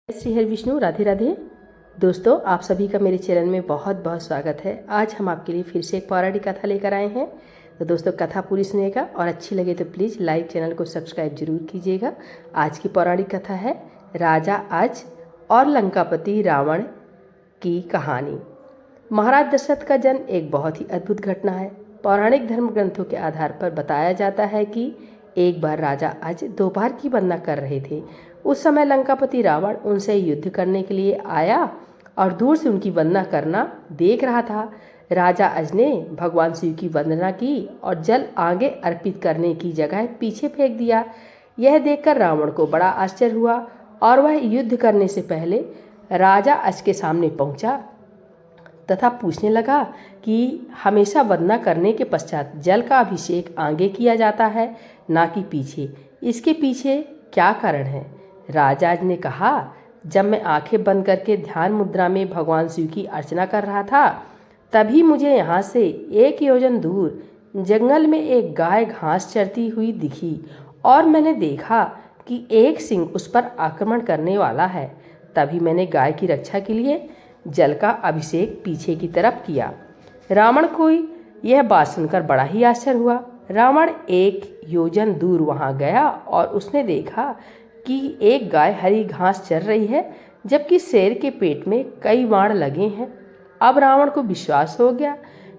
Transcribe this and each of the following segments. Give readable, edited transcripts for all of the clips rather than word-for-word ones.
श्री हरि विष्णु, राधे राधे। दोस्तों, आप सभी का मेरे चैनल में बहुत बहुत स्वागत है। आज हम आपके लिए फिर से एक पौराणिक कथा लेकर आए हैं। तो दोस्तों, कथा पूरी सुनिएगा और अच्छी लगे तो प्लीज़ लाइक, चैनल को सब्सक्राइब जरूर कीजिएगा। आज की पौराणिक कथा है राजा अज और लंकापति रावण की कहानी। महाराज दशरथ का जन्म एक बहुत ही अद्भुत घटना है। पौराणिक धर्म ग्रंथों के आधार पर बताया जाता है कि एक बार राजा अज दोपहर की वंदना कर रहे थे। उस समय लंकापति रावण उनसे युद्ध करने के लिए आया और दूर से उनकी वंदना करना देख रहा था। राजा अज ने भगवान शिव की वंदना की और जल आगे अर्पित करने की जगह पीछे फेंक दिया। यह देखकर रावण को बड़ा आश्चर्य हुआ और वह युद्ध करने से पहले राजा अज के सामने पहुंचा तथा पूछने लगा कि हमेशा वंदना करने के पश्चात जल का अभिषेक आगे किया जाता है, ना कि पीछे। इसके पीछे क्या कारण है? राजा ने कहा, जब मैं आंखें बंद करके ध्यान मुद्रा में भगवान शिव की अर्चना कर रहा था, तभी मुझे यहाँ से 1 योजन दूर जंगल में एक गाय घास चरती हुई दिखी और मैंने देखा कि एक सिंह उस पर आक्रमण करने वाला है। तभी मैंने गाय की रक्षा के लिए जल का अभिषेक पीछे की तरफ किया। रावण को यह बात सुनकर बड़ा ही आश्चर्य हुआ। रावण 1 योजन दूर वहां गया और उसने देखा कि एक गाय हरी घास चर रही है, जबकि शेर के पेट में कई बाण लगे हैं। अब रावण को विश्वास हो गया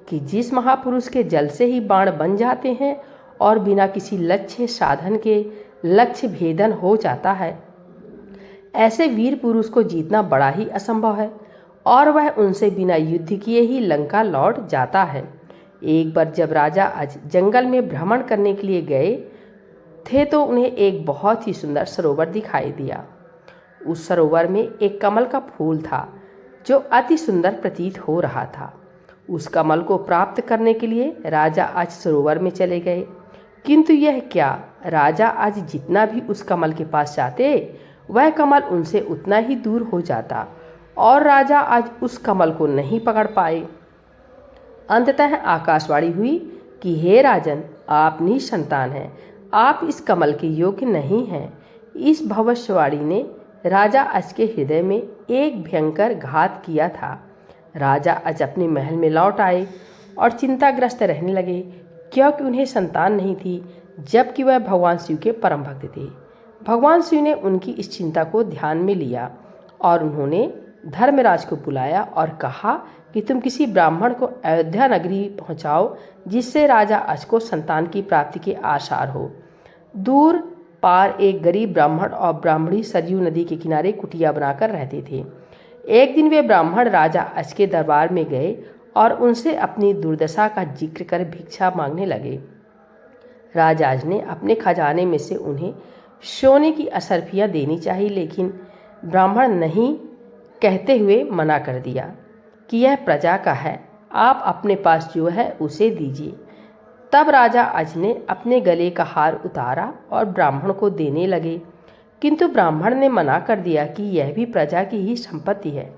कि जिस महापुरुष के जल से ही बाण बन जाते हैं और बिना किसी लक्ष्य साधन के लक्ष्य भेदन हो जाता है, ऐसे वीर पुरुष को जीतना बड़ा ही असंभव है और वह उनसे बिना युद्ध किए ही लंका लौट जाता है। एक बार जब राजा अज जंगल में भ्रमण करने के लिए गए थे तो उन्हें एक बहुत ही सुंदर सरोवर दिखाई दिया। उस सरोवर में एक कमल का फूल था जो अति सुंदर प्रतीत हो रहा था। उस कमल को प्राप्त करने के लिए राजा अज सरोवर में चले गए, किंतु यह क्या, राजा अज जितना भी उस कमल के पास जाते वह कमल उनसे उतना ही दूर हो जाता और राजा आज उस कमल को नहीं पकड़ पाए। अंततः आकाशवाणी हुई कि हे राजन, आप निसंतान हैं, आप इस कमल के योग्य नहीं हैं। इस भविष्यवाणी ने राजा अज के हृदय में एक भयंकर घात किया था। राजा अज अपने महल में लौट आए और चिंताग्रस्त रहने लगे, क्योंकि उन्हें संतान नहीं थी, जबकि वह भगवान शिव के परम भक्त थे। भगवान शिव ने उनकी इस चिंता को ध्यान में लिया और उन्होंने धर्मराज को बुलाया और कहा कि तुम किसी ब्राह्मण को अयोध्या नगरी पहुंचाओ, जिससे राजा अज को संतान की प्राप्ति के आसार हो। दूर पार एक गरीब ब्राह्मण और ब्राह्मणी सरयू नदी के किनारे कुटिया बनाकर रहते थे। एक दिन वे ब्राह्मण राजा अज के दरबार में गए और उनसे अपनी दुर्दशा का जिक्र कर भिक्षा मांगने लगे। राजा अज ने अपने खजाने में से उन्हें सोने की असरफियाँ देनी चाहिए, लेकिन ब्राह्मण नहीं कहते हुए मना कर दिया कि यह प्रजा का है, आप अपने पास जो है उसे दीजिए। तब राजा अज ने अपने गले का हार उतारा और ब्राह्मण को देने लगे, किंतु ब्राह्मण ने मना कर दिया कि यह भी प्रजा की ही संपत्ति है।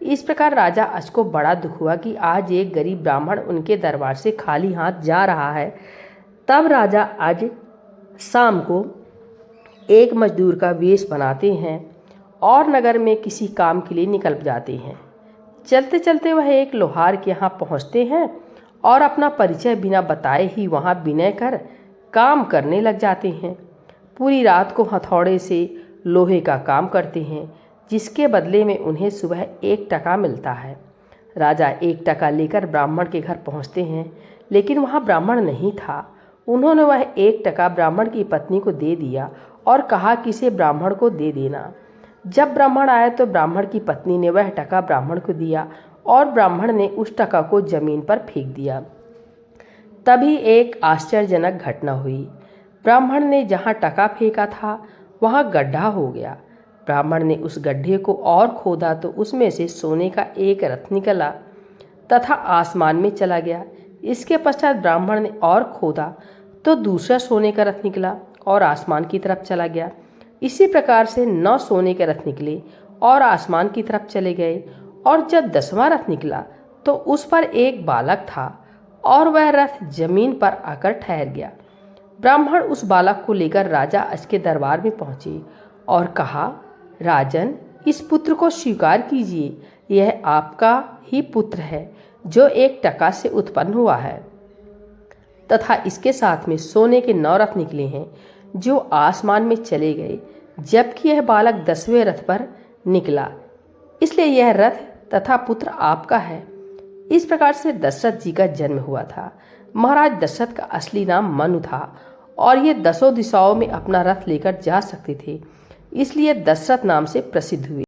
इस प्रकार राजा अज को बड़ा दुख हुआ कि आज एक गरीब ब्राह्मण उनके दरबार से खाली हाथ जा रहा है। तब राजा अज शाम को एक मजदूर का वेश बनाते हैं और नगर में किसी काम के लिए निकल जाते हैं। चलते चलते वह एक लोहार के यहाँ पहुँचते हैं और अपना परिचय बिना बताए ही वहाँ विनय कर काम करने लग जाते हैं। पूरी रात को हथौड़े से लोहे का काम करते हैं, जिसके बदले में उन्हें सुबह 1 टका मिलता है। राजा 1 टका लेकर ब्राह्मण के घर पहुँचते हैं, लेकिन वहाँ ब्राह्मण नहीं था। उन्होंने वह 1 टका ब्राह्मण की पत्नी को दे दिया और कहा कि इसे ब्राह्मण को दे देना। जब ब्राह्मण आया तो ब्राह्मण की पत्नी ने वह टका ब्राह्मण को दिया और ब्राह्मण ने उस टका को जमीन पर फेंक दिया। तभी एक आश्चर्यजनक घटना हुई। ब्राह्मण ने जहाँ टका फेंका था वहाँ गड्ढा हो गया। ब्राह्मण ने उस गड्ढे को और खोदा तो उसमें से सोने का एक रथ निकला तथा आसमान में चला गया। इसके पश्चात ब्राह्मण ने और खोदा तो दूसरा सोने का रथ निकला और आसमान की तरफ चला गया। इसी प्रकार से 9 सोने के रथ निकले और आसमान की तरफ चले गए, और जब 10वां रथ निकला तो उस पर एक बालक था और वह रथ जमीन पर आकर ठहर गया। ब्राह्मण उस बालक को लेकर राजा अज के दरबार में पहुँचे और कहा, राजन, इस पुत्र को स्वीकार कीजिए, यह आपका ही पुत्र है जो एक टका से उत्पन्न हुआ है, तथा इसके साथ में सोने के 9 रथ निकले हैं जो आसमान में चले गए, जबकि यह बालक 10वें रथ पर निकला, इसलिए यह रथ तथा पुत्र आपका है। इस प्रकार से दशरथ जी का जन्म हुआ था। महाराज दशरथ का असली नाम मनु था और ये 10 दिशाओं में अपना रथ लेकर जा सकते थे, इसलिए दशरथ नाम से प्रसिद्ध हुए।